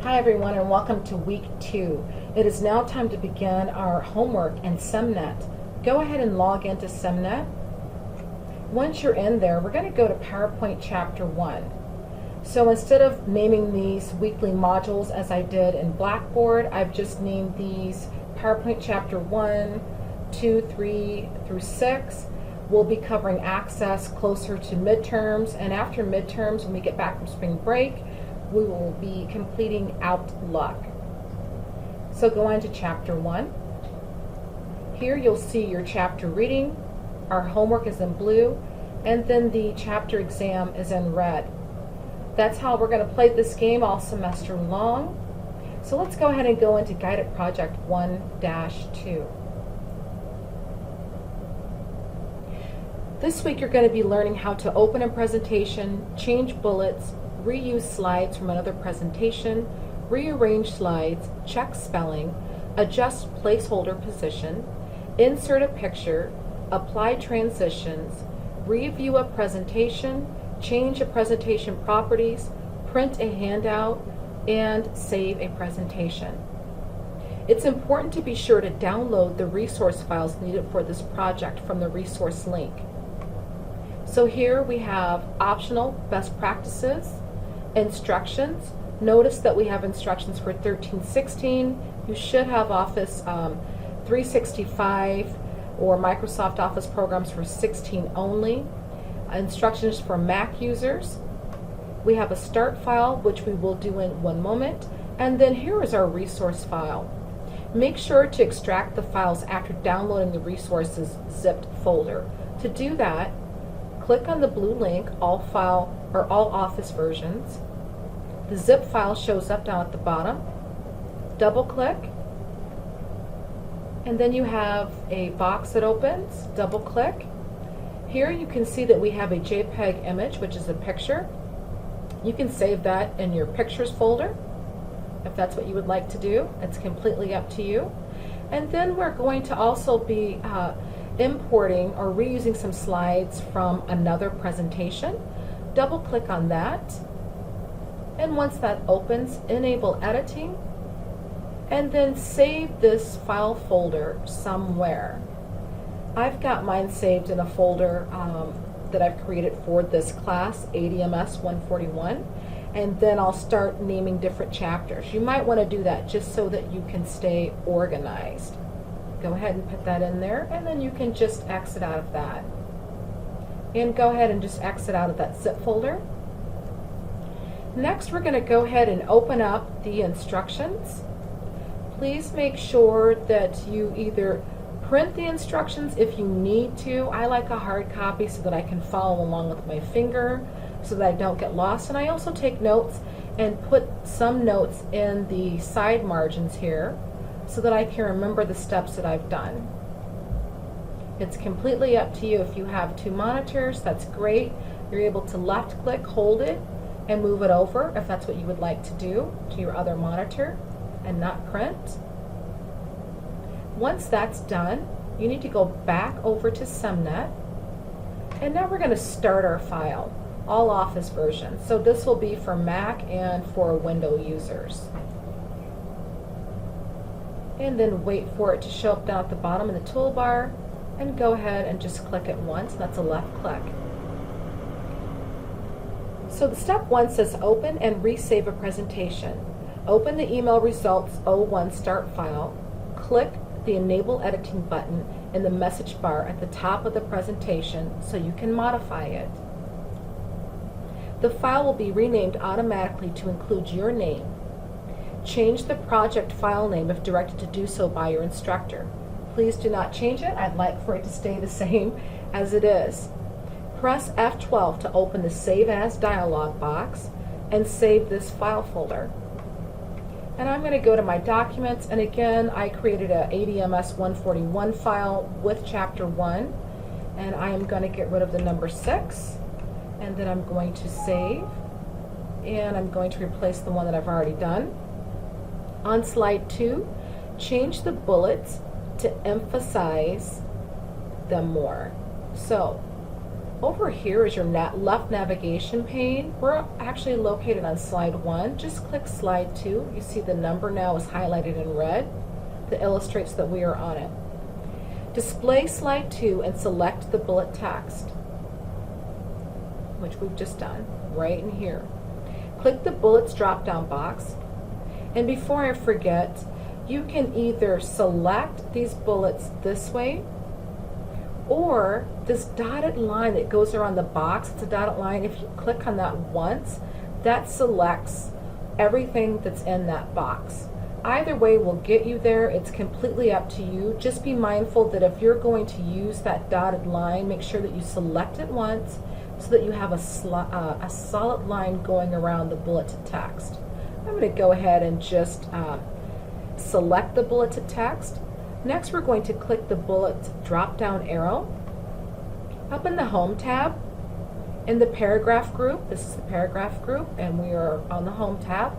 Hi everyone, and welcome to week 2. It is now time to begin our homework in SEMnet. Go ahead and log into SEMnet. Once you're in there, we're going to go to PowerPoint Chapter 1. So instead of naming these weekly modules as I did in Blackboard, I've just named these PowerPoint Chapter 1, 2, 3 through 6. We'll be covering Access closer to midterms, and after midterms, when we get back from spring break, we will be completing Outlook. So go on to Chapter 1. Here you'll see your chapter reading. Our homework is in blue, and then the chapter exam is in red. That's how we're going to play this game all semester long. So let's go ahead and go into Guided Project 1-2. This week you're going to be learning how to open a presentation, change bullets, reuse slides from another presentation, rearrange slides, check spelling, adjust placeholder position, insert a picture, apply transitions, review a presentation, change a presentation properties, print a handout, and save a presentation. It's important to be sure to download the resource files needed for this project from the resource link. So here we have optional best practices, instructions. Notice that we have instructions for 13-16. You should have Office 365 or Microsoft Office programs for 16 only. Instructions for Mac users. We have a start file, which we will do in one moment. And then here is our resource file. Make sure to extract the files after downloading the resources zipped folder. To do that, click on the blue link, All File or All Office Versions. The zip file shows up down at the bottom. Double click, and then you have a box that opens. Double click. Here you can see that we have a JPEG image, which is a picture. You can save that in your pictures folder if that's what you would like to do. It's completely up to you. And then we're going to also be importing or reusing some slides from another presentation. Double click on that, and once that opens, enable editing, and then save this file folder somewhere. I've got mine saved in a folder that I've created for this class, ADMS 141, and then I'll start naming different chapters. You might want to do that just so that you can stay organized. Go ahead and put that in there, and then you can just exit out of that. And go ahead and just exit out of that zip folder. Next, we're going to go ahead and open up the instructions. Please make sure that you either print the instructions if you need to. I like a hard copy so that I can follow along with my finger so that I don't get lost. And I also take notes and put some notes in the side margins here so that I can remember the steps that I've done. It's completely up to you. If you have 2 monitors, that's great. You're able to left click, hold it, and move it over if that's what you would like to do to your other monitor and not print. Once that's done, you need to go back over to SEMnet, and now we're going to start our file, all Office versions. So this will be for Mac and for Windows users. And then wait for it to show up down at the bottom in the toolbar, and go ahead and just click it once. That's a left click. So the step 1 says open and resave a presentation. Open the email results 01 start file. Click the enable editing button in the message bar at the top of the presentation so you can modify it. The file will be renamed automatically to include your name. Change the project file name if directed to do so by your instructor. Please do not change it. I'd like for it to stay the same as it is. Press F12 to open the Save As dialog box and save this file folder. And I'm going to go to my documents, and again I created a ADMS 141 file with chapter 1, and I am going to get rid of the number 6, and then I'm going to save, and I'm going to replace the one that I've already done. On slide 2, change the bullets to emphasize them more. So Over here is your left navigation pane. We're actually located on slide 1. Just click slide 2. You see the number now is highlighted in red. That illustrates that we are on it. Display slide 2 and select the bullet text, which we've just done, right in here. Click the bullets drop-down box, and before I forget, you can either select these bullets this way, or this dotted line that goes around the box. It's a dotted line. If you click on that once, that selects everything that's in that box. Either way will get you there. It's completely up to you. Just be mindful that if you're going to use that dotted line, make sure that you select it once so that you have a solid line going around the bulleted text. I'm going to go ahead and just select the bulleted text. Next, we're going to click the bullet drop-down arrow. Up in the Home tab, in the paragraph group, this is the paragraph group, and we are on the Home tab,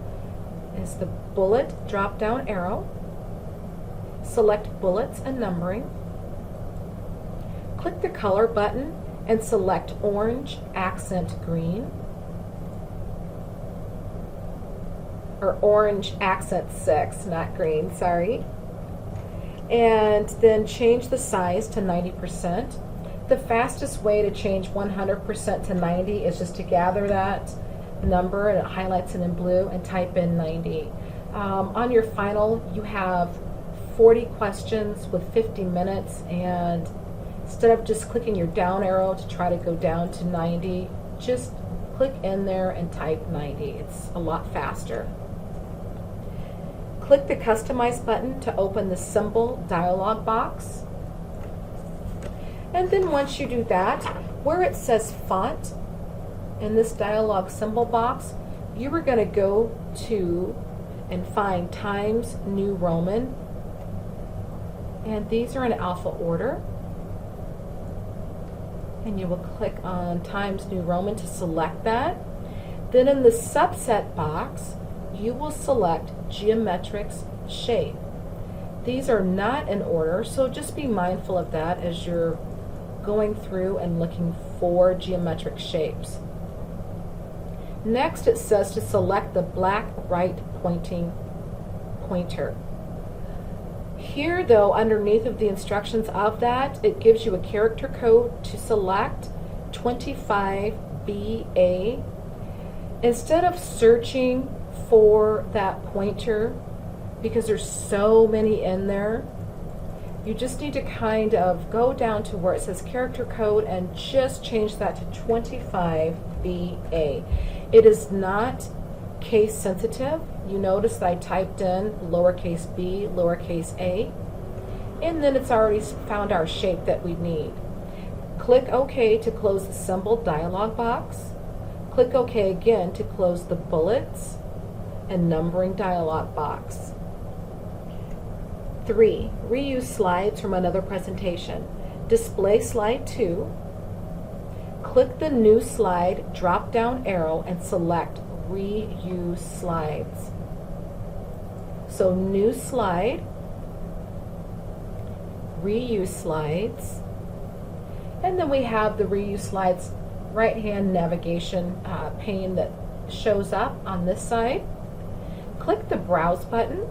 is the bullet drop-down arrow. Select bullets and numbering. Click the color button and select orange accent green, or orange accent 6, not green, sorry. And then change the size to 90%. The fastest way to change 100% to 90 is just to gather that number, and it highlights it in blue, and type in 90. On your final, you have 40 questions with 50 minutes, and instead of just clicking your down arrow to try to go down to 90, just click in there and type 90. It's a lot faster. Click the Customize button to open the symbol dialog box. And then once you do that, where it says font in this dialog symbol box, you are going to go to and find Times New Roman. And these are in alpha order. And you will click on Times New Roman to select that. Then in the subset box, you will select Geometrics Shape. These are not in order, so just be mindful of that as you're going through and looking for geometric shapes. Next, it says to select the black right pointing pointer. Here, though, underneath of the instructions of that, it gives you a character code to select 25BA. Instead of searching for that pointer, because there's so many in there, you just need to kind of go down to where it says character code and just change that to 25BA. It is not case sensitive. You notice that I typed in lowercase b, lowercase a, and then it's already found our shape that we need. Click OK to close the symbol dialog box. Click OK again to close the bullets and numbering dialog box. 3. Reuse slides from another presentation. Display slide 2. Click the new slide drop-down arrow and select reuse slides. So new slide, reuse slides, and then we have the reuse slides right-hand navigation pane that shows up on this side. Click the browse button.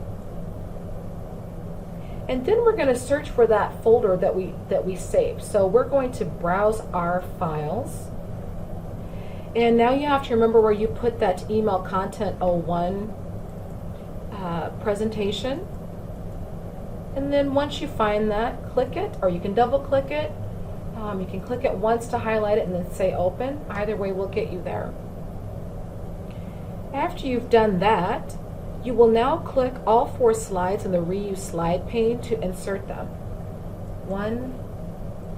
And then we're going to search for that folder that we saved. So we're going to browse our files. And now you have to remember where you put that email content 01 presentation. And then once you find that, click it, or you can double click it. You can click it once to highlight it and then say open. Either way will get you there. After you've done that, you will now click all 4 slides in the reuse slide pane to insert them. 1,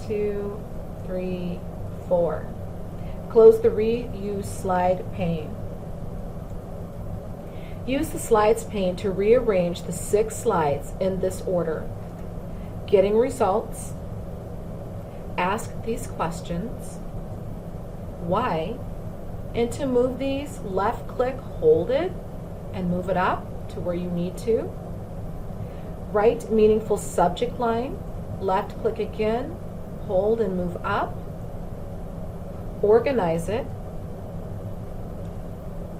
2, 3, 4. Close the reuse slide pane. Use the slides pane to rearrange the 6 slides in this order. Getting results. Ask these questions. Why? And to move these, left click, hold it, and move it up to where you need to. Write meaningful subject line, left click again, hold and move up. organize it,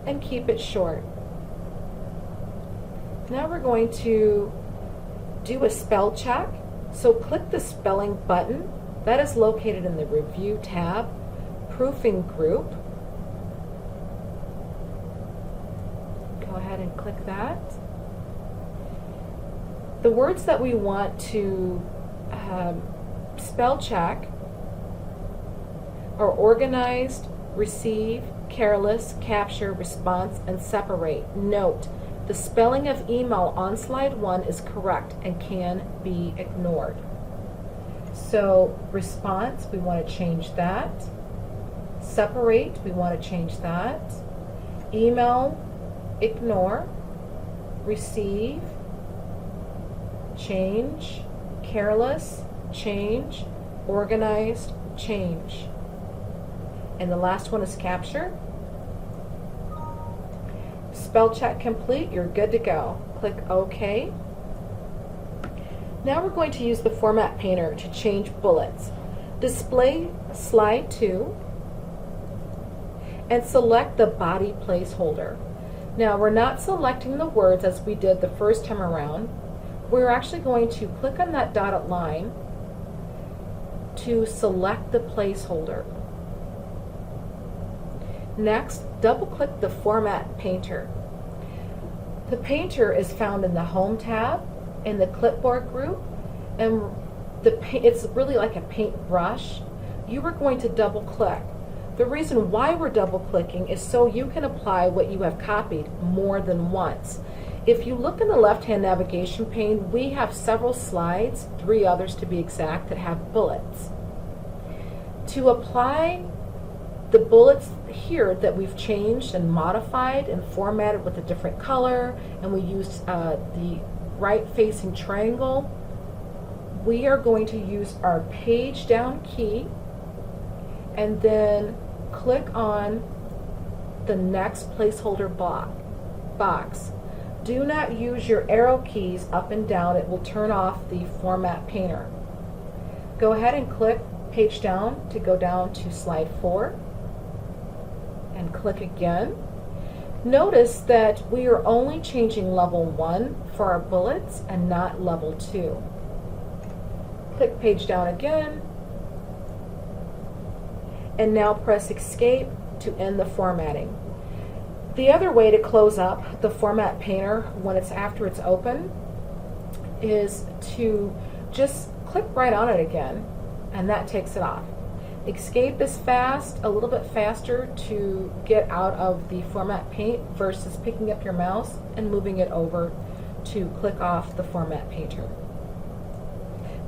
and keep it short. Now we're going to do a spell check. So click the spelling button that is located in the Review tab, Proofing Group. Go ahead and click that. The words that we want to spell check are organized, receive, careless, capture, response, and separate. Note, the spelling of email on slide 1 is correct and can be ignored. So response, we want to change that. Separate, we want to change that. Email, ignore. Receive, change. Careless, change. Organized, change. And the last one is capture. Spell check complete, you're good to go. Click OK. Now we're going to use the Format Painter to change bullets. Display slide 2 and select the body placeholder. Now we're not selecting the words as we did the first time around. We're actually going to click on that dotted line to select the placeholder. Next, double-click the Format Painter. The painter is found in the Home tab, in the Clipboard group, and it's really like a paintbrush. You are going to double-click. The reason why we're double-clicking is so you can apply what you have copied more than once. If you look in the left-hand navigation pane, we have several slides, 3 others to be exact, that have bullets. To apply the bullets here that we've changed and modified and formatted with a different color, and we used the right-facing triangle, we are going to use our page down key and then click on the next placeholder box. Do not use your arrow keys up and down. It will turn off the Format Painter. Go ahead and click page down to go down to slide 4 and click again. Notice that we are only changing level 1 for our bullets and not level 2. Click page down again, and now press escape to end the formatting. The other way to close up the Format Painter when it's after it's open is to just click right on it again, and that takes it off. Escape is a little bit faster to get out of the Format Paint versus picking up your mouse and moving it over to click off the Format Painter.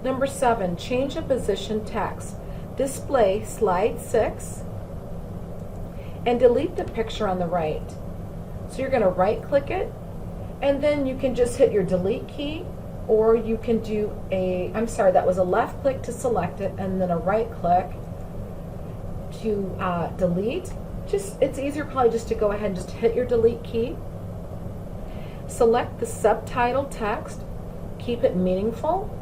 Number 7, change of position text. Display slide 6 and delete the picture on the right. So you're going to right click it, and then you can just hit your delete key, or you can do that was a left click to select it and then a right click to delete. It's easier probably just to go ahead and just hit your delete key. Select the subtitle text, keep it meaningful,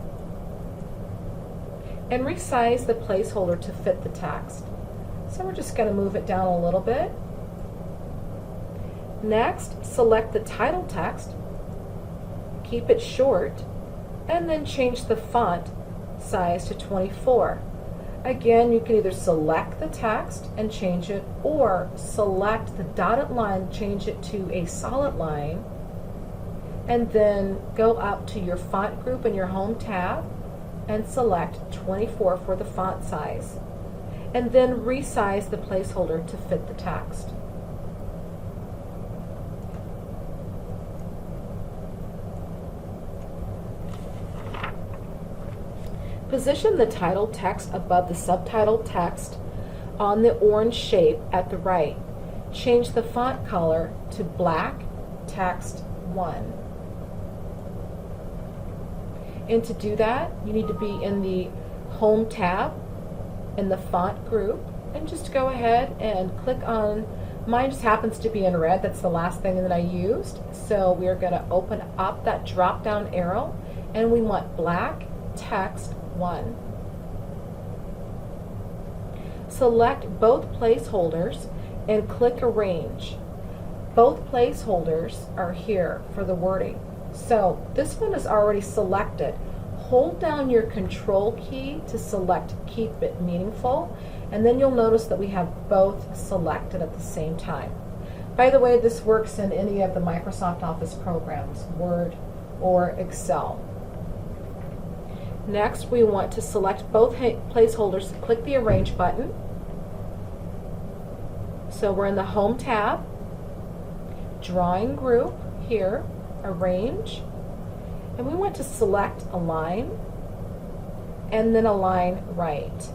and resize the placeholder to fit the text. So we're just going to move it down a little bit. Next, select the title text, keep it short, and then change the font size to 24. Again, you can either select the text and change it, or select the dotted line, change it to a solid line, and then go up to your font group in your Home tab and select 24 for the font size, and then resize the placeholder to fit the text. Position the title text above the subtitle text on the orange shape at the right. Change the font color to black text 1. And to do that, you need to be in the Home tab in the font group, and just go ahead and click on, mine just happens to be in red, that's the last thing that I used. So we are going to open up that drop down arrow, and we want black text 1. select both placeholders and click Arrange. Both placeholders are here for the wording. So this one is already selected. Hold down your Control key to select Keep It Meaningful, and then you'll notice that we have both selected at the same time. By the way, this works in any of the Microsoft Office programs, Word or Excel. Next, we want to select both placeholders. Click the Arrange button. So we're in the Home tab, Drawing Group here, Arrange, and we want to select Align and then Align Right.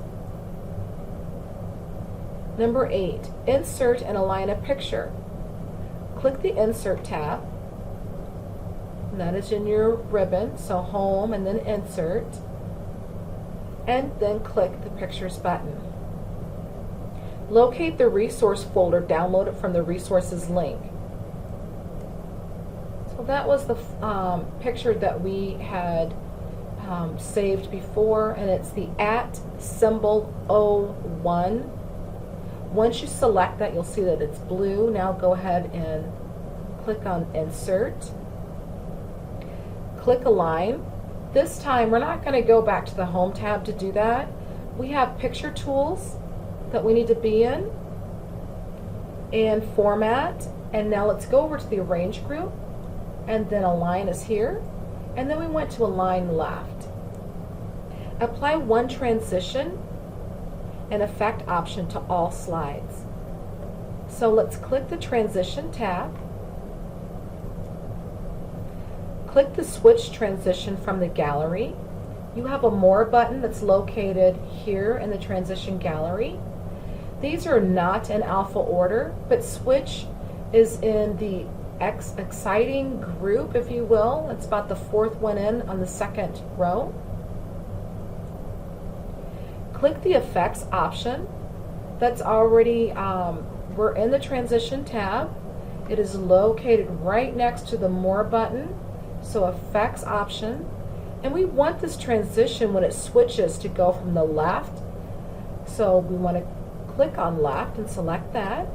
Number 8, insert and align a picture. Click the Insert tab. And that is in your ribbon, so Home and then Insert, and then click the Pictures button. Locate the resource folder, download it from the Resources link. So that was the picture that we had saved before, and it's the @01. Once you select that, you'll see that it's blue. Now go ahead and click on Insert. Click Align. This time we're not going to go back to the Home tab to do that. We have picture tools that we need to be in and Format. And now let's go over to the Arrange group, and then Align is here, and then we went to Align Left. Apply one transition and effect option to all slides. So let's click the Transition tab. Click the Switch Transition from the gallery. You have a More button that's located here in the Transition gallery. These are not in alpha order, but Switch is in the exciting group, if you will. It's about the 4th one in on the 2nd row. Click the Effects option. That's already, we're in the Transition tab. It is located right next to the More button. So Effects option, and we want this transition when it switches to go from the left. So we want to click on Left and select that.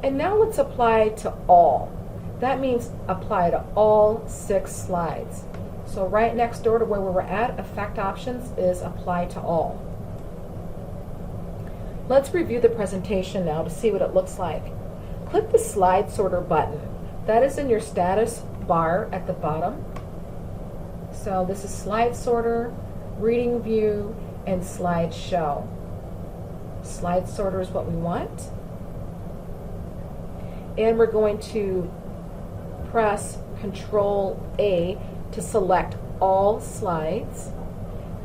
And now let's apply to all. That means apply to all 6 slides. So right next door to where we were at, Effect Options is Apply to All. Let's review the presentation now to see what it looks like. Click the Slide Sorter button. That is in your status bar at the bottom. So this is Slide Sorter, Reading View, and Slide Show. Slide Sorter is what we want. And we're going to press Control A to select all slides.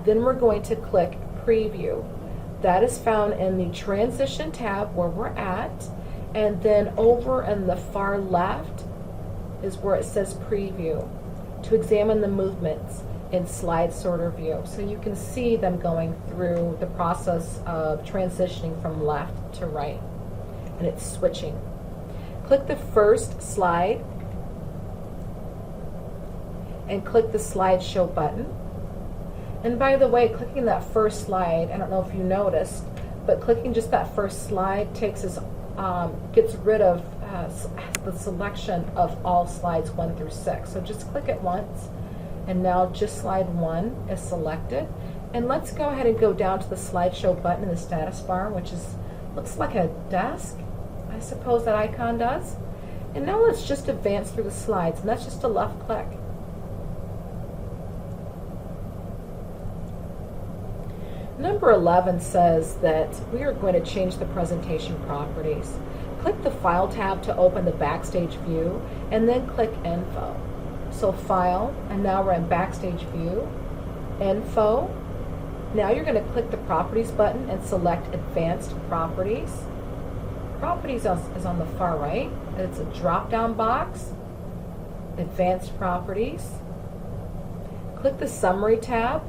Then we're going to click Preview. That is found in the Transition tab where we're at, and then over in the far left is where it says Preview to examine the movements in Slide Sorter view. So you can see them going through the process of transitioning from left to right, and it's switching. Click the first slide and click the Slide Show button. And by the way, clicking that first slide, I don't know if you noticed, but clicking just that first slide takes us, gets rid of the selection of all slides 1 through 6. So just click it once, and now just slide 1 is selected. And let's go ahead and go down to the slideshow button in the status bar, which is looks like a desk, I suppose that icon does. And now let's just advance through the slides, and that's just a left click. Number 11 says that we are going to change the presentation properties. Click the File tab to open the Backstage view, and then click Info. So File, and now we're in Backstage view, Info. Now you're going to click the Properties button and select Advanced Properties. Properties is on the far right. It's a drop-down box, Advanced Properties. Click the Summary tab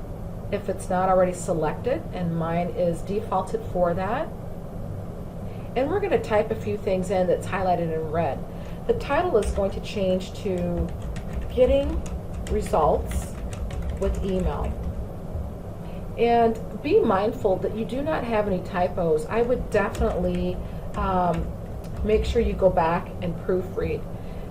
if it's not already selected, and mine is defaulted for that. And we're going to type a few things in that's highlighted in red. The title is going to change to Getting Results with Email. And be mindful that you do not have any typos. I would definitely make sure you go back and proofread.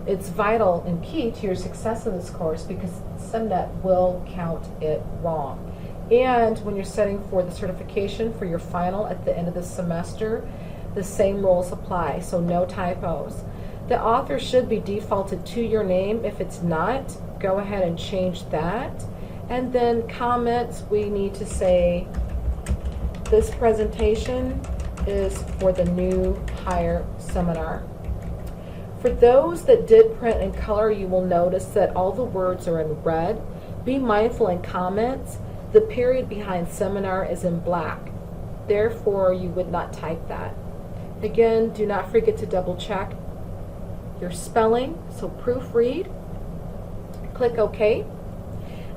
It's vital and key to your success in this course because SEMnet will count it wrong. And when you're studying for the certification for your final at the end of the semester, the same rules apply, so no typos. The author should be defaulted to your name. If it's not, go ahead and change that. And then comments, we need to say, this presentation is for the new hire seminar. For those that did print in color, you will notice that all the words are in red. Be mindful in comments, the period behind seminar is in black. Therefore, you would not type that. Again, do not forget to double check your spelling, so proofread. Click OK.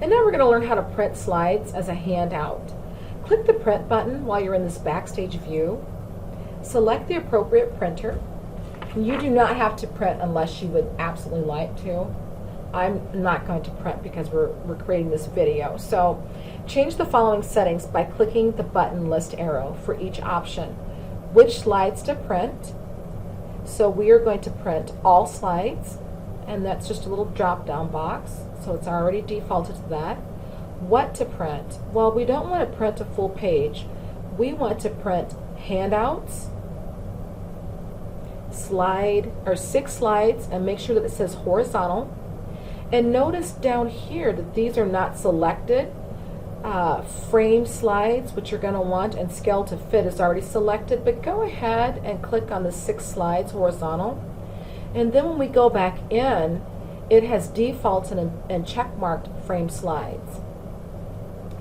And now we're going to learn how to print slides as a handout. Click the print button while you're in this backstage view. Select the appropriate printer. You do not have to print unless you would absolutely like to. I'm not going to print because we're creating this video. So change the following settings by clicking the button list arrow for each option. Which slides to print. So we are going to print all slides, and that's just a little drop down box. So it's already defaulted to that. What to print? Well, we don't want to print a full page. We want to print handouts, slide or 6 slides, and make sure that it says horizontal. And notice down here that these are not selected. Frame slides, which you're going to want, and scale to fit is already selected, but go ahead and click on the 6 slides horizontal. And then when we go back in, it has defaulted and check marked frame slides.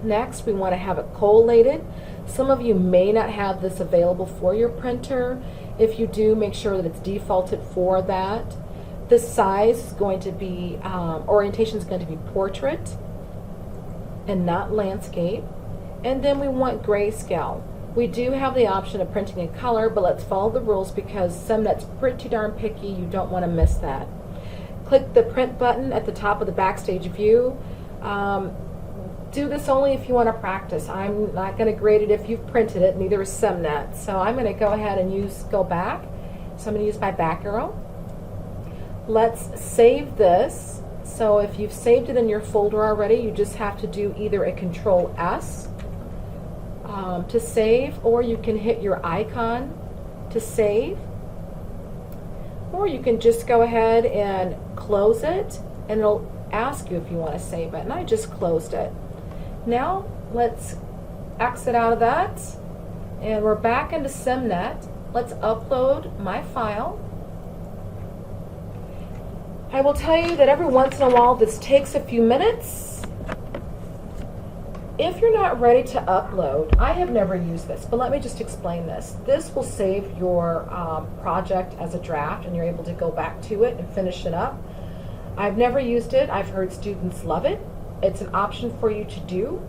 Next, we want to have it collated. Some of you may not have this available for your printer. If you do, make sure that it's defaulted for that. The size is going to be, orientation is going to be portrait and not landscape. And then we want grayscale. We do have the option of printing in color, but let's follow the rules because SEMnet's pretty darn picky. You don't want to miss that. Click the print button at the top of the backstage view. Do this only if you want to practice. I'm not going to grade it if you've printed it, neither is SEMnet. So I'm going to go ahead and go back. So I'm going to use my back arrow. Let's save this. So if you've saved it in your folder already, you just have to do either a Control S to save, or you can hit your icon to save, or you can just go ahead and close it, and it'll ask you if you want to save it. And I just closed it. Now let's exit out of that, and we're back into SEMnet. Let's upload my file. I will tell you that every once in a while this takes a few minutes. If you're not ready to upload, I have never used this, but let me just explain this. This will save your project as a draft, and you're able to go back to it and finish it up. I've never used it. I've heard students love it. It's an option for you to do.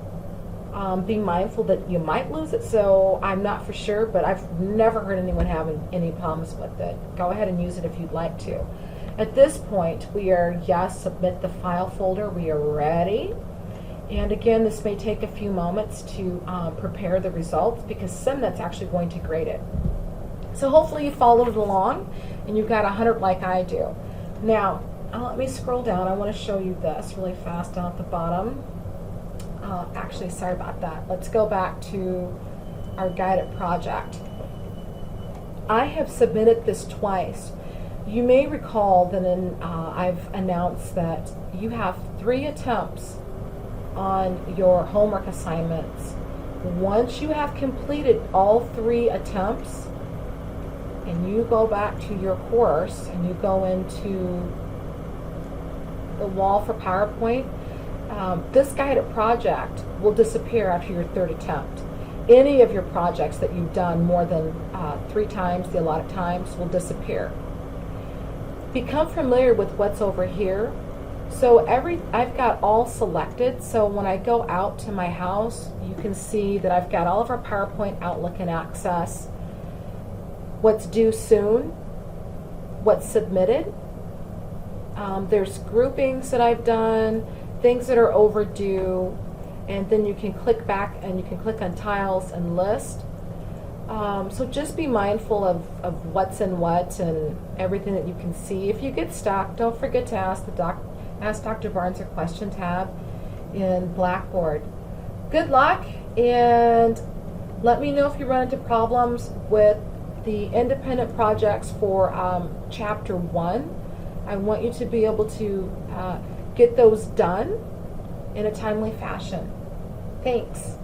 Be mindful that you might lose it, so I'm not for sure, but I've never heard anyone having any problems with it. Go ahead and use it if you'd like to. At this point, we are, yes, submit the file folder. We are ready. And again, this may take a few moments to prepare the results because SEMnet's actually going to grade it. So hopefully you followed it along and you've got 100 like I do. Now, let me scroll down. I want to show you this really fast down at the bottom. Actually, sorry about that. Let's go back to our guided project. I have submitted this twice. You may recall that I've announced that you have 3 attempts on your homework assignments. Once you have completed all 3 attempts and you go back to your course and you go into the wall for PowerPoint, this guided project will disappear after your 3rd attempt. Any of your projects that you've done more than 3 times the allotted times will disappear. Become familiar with what's over here. So I've got all selected, so when I go out to my house, you can see that I've got all of our PowerPoint, Outlook, and Access, what's due soon, what's submitted. There's groupings that I've done, things that are overdue. and then you can click back and you can click on tiles and list. So just be mindful of what's in what and everything that you can see. If you get stuck, don't forget to ask Ask Dr. Barnes a question tab in Blackboard. Good luck, and let me know if you run into problems with the independent projects for Chapter 1. I want you to be able to get those done in a timely fashion. Thanks.